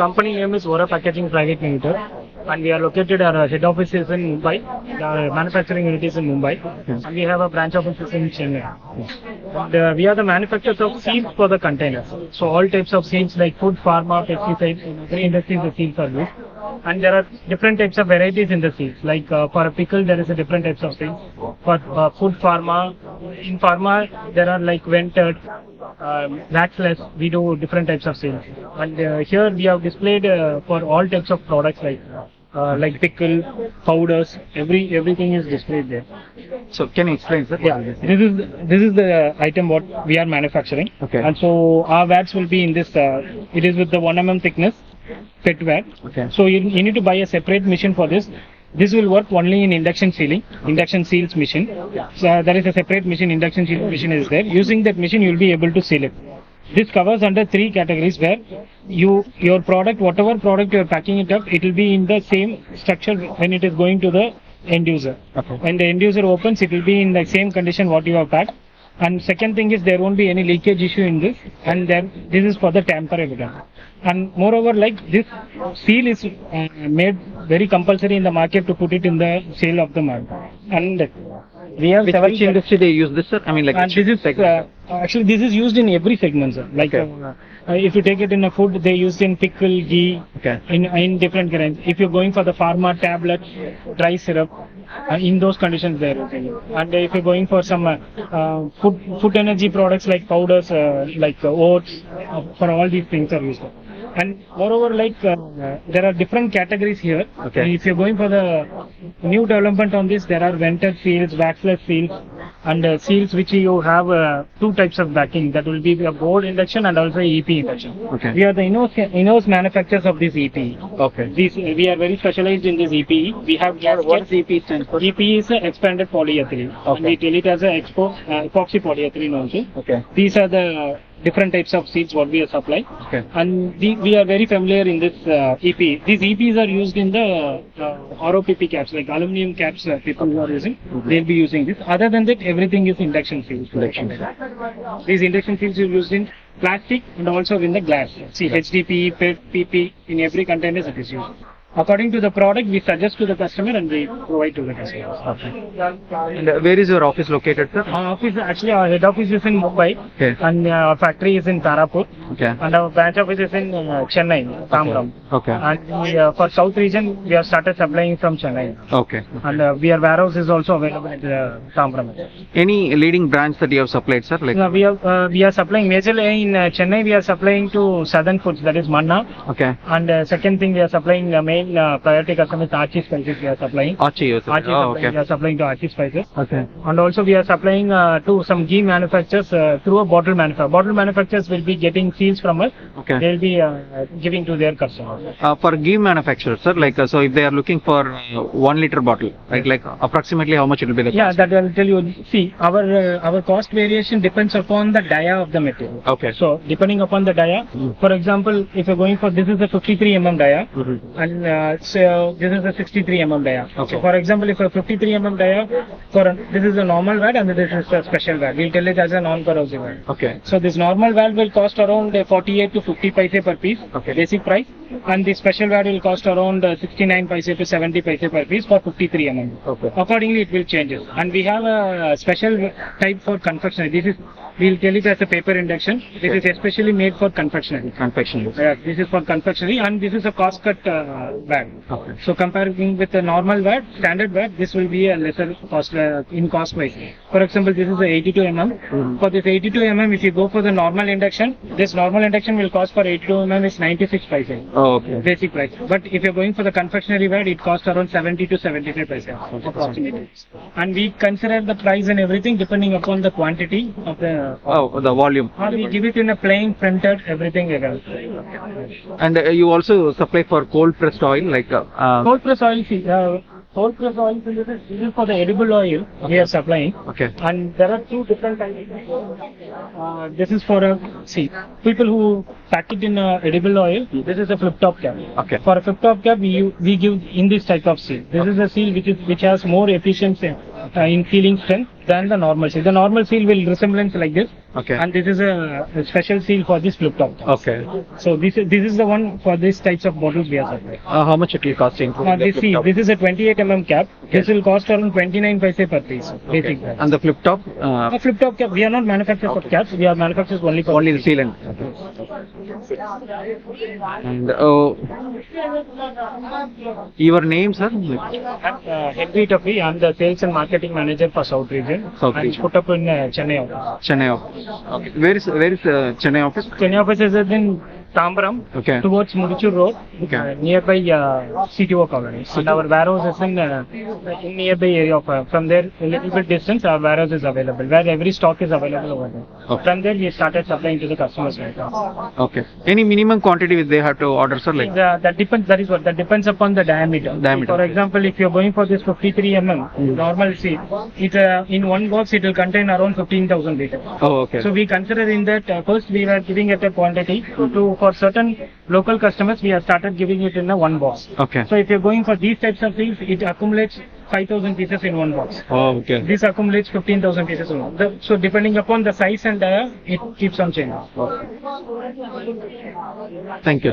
company name is Vora Packaging Private Limited, and we are located. Our head office is in Mumbai. The manufacturing unit is in Mumbai, and we have a branch office in Chennai. And, we are the manufacturers of seals for the containers. So all types of seals like food, pharma, pesticides, in every industry the seals are used. And there are different types of varieties in the seals. Like for a pickle, there is a different types of seals. For food, pharma, in pharma there are like vented, waxless. We do different types of seals. And here we have displayed for all types of products like pickle, powders, everything is displayed there. So can you explain, sir? Yeah, this is the item what we are manufacturing. Okay. And so our vats will be in this. It is with the 1 mm thickness PET vat. Okay. So you need to buy a separate machine for this. This will work only in induction seals machine. So there is a separate machine, induction seals machine is there. Using that machine, you will be able to seal it. This covers under 3 categories where your product, whatever product you are packing it up, it will be in the same structure when it is going to the end user. Okay. When the end user opens, it will be in the same condition what you have packed. And second thing is there won't be any leakage issue in this, and then this is for the tamper evidence. And moreover, like this seal is made very compulsory in the market to put it in the sale of the market. And we have Which industry they use this, sir? I mean, like. and this is actually this is used in every segment, sir. Like if you take it in a food, they use in pickle, ghee, in different kinds. If you're going for the pharma tablets, dry syrup, in those conditions there. And if you're going for some food energy products like powders, like oats, for all these things are used. And moreover, like there are different categories here. Okay. If you're going for the new development on this, there are vented seals, waxless seals, and seals which you have 2 types of backing. That will be a board induction and also EP induction. Okay. We are the in-house manufacturers of this EPE. Okay. We are very specialized in this EPE. We have gaskets. What does EP stand for? EPE is Expanded Polyethylene. Okay. And we tell it as a Expo epoxy polyethylene also. Okay. These are the different types of seals what we are supplying. Okay. And we are very familiar in this EPE. These EPs are used in the ROPP caps, like aluminum caps people who are using. They'll be using this. Other than that, everything is induction seals. These induction seals are used in plastic and also in the glass. See, HDPE, PET, PP, in every container it is used. According to the product, we suggest to the customer and we provide to the customer. And where is your office located, sir? Our head office is in Mumbai, and our factory is in Tarapur, and our branch office is in Chennai, Tamram. Okay. And for South region, we have started supplying from Chennai. Okay. And our warehouse is also available at Tamram. Any leading brands that you have supplied, sir? Like we are supplying majorly in Chennai. We are supplying to Southern Foods, that is Manna. Okay. And second thing, we are supplying main priority customer is Archie Spices. We are supplying. Archie, We are supplying to Archie Spices. Okay. And also we are supplying to some ghee manufacturers through a bottle manufacturer. Bottle manufacturers will be getting seals from us. Okay. They will be giving to their customers. For ghee manufacturers, sir, like so if they are looking for 1 liter bottle, right? Like approximately how much it will be the cost? Yeah, that I will tell you. See, our cost variation depends upon the dia of the material. Okay. So depending upon the dia, for example, if you're going for this is a 53 mm dia, and so this is a 63 mm dia. Okay. So for example, if a 53 mm dia, this is a normal VAT and this is a special VAT. We'll tell it as a non-corrosive VAT. Okay. So this normal VAT will cost around 48 to 50 paise per piece, basic price, and the special VAT will cost around 69 paise to 70 paise per piece for 53 mm. Okay. Accordingly, it will change. And we have a special type for confectionery. We'll tell it as a paper induction. This is especially made for confectionery. This is for confectionery, and this is a cost cut VAT. Okay. So comparing with the normal VAT, standard VAT, this will be a lesser cost in cost wise. For example, this is a 82 mm. For this 82 mm, if you go for the normal induction, this normal induction will cost for 82 mm is 96 paise. Basic price. But if you're going for the confectionery VAT, it costs around 70 to 75 paise approximately. And we consider the price and everything depending upon the quantity of the the volume. We give it in a plain printed everything again. And you also supply for cold pressed oil, like cold pressed oil. Cold press oil, this is for the edible oil we are supplying. Okay. And there are 2 different types. This is for people who pack it in edible oil. This is a flip top cap. Okay. For a flip top cap, we give in this type of seal. This is a seal which has more efficiency in sealing strength than the normal seal. The normal seal will resemblance like this. Okay. And this is a special seal for this flip top. Okay. So this is the one for these types of bottles we are supplying. How much it will cost to include the This flip top? is a 28 cap. This will cost around 29 paise per piece. Basic price. And the flip top? A flip top cap, we are not manufacturers of caps. We are manufacturers only for Only the sealant. And your name, sir? Henry Tuffy. I'm the sales and marketing manager for South region. South and region. put up in Chennai office. Chennai office. Okay. Where is Chennai office? Chennai office is in Tambaram, Okay. towards Mudichur Road, Okay. nearby CTO colony. And our warehouse is in nearby area of, from there a little bit distance our warehouse is available, where every stock is available over there. Okay. From there we started supplying to the customers right now. Okay. Any minimum quantity which they have to order, sir? Like That depends upon the diameter. Diameter. For example, if you're going for this 53 normal seal, in one box it will contain around 15,000 liters. Oh, okay. So we consider in that first we were giving it a quantity for certain local customers we have started giving it in a one box. Okay. So if you're going for these types of seals, it accumulates 5,000 pieces in one box. Oh, okay. This accumulates 15,000 pieces in one. So depending upon the size and it keeps on changing. Thank you.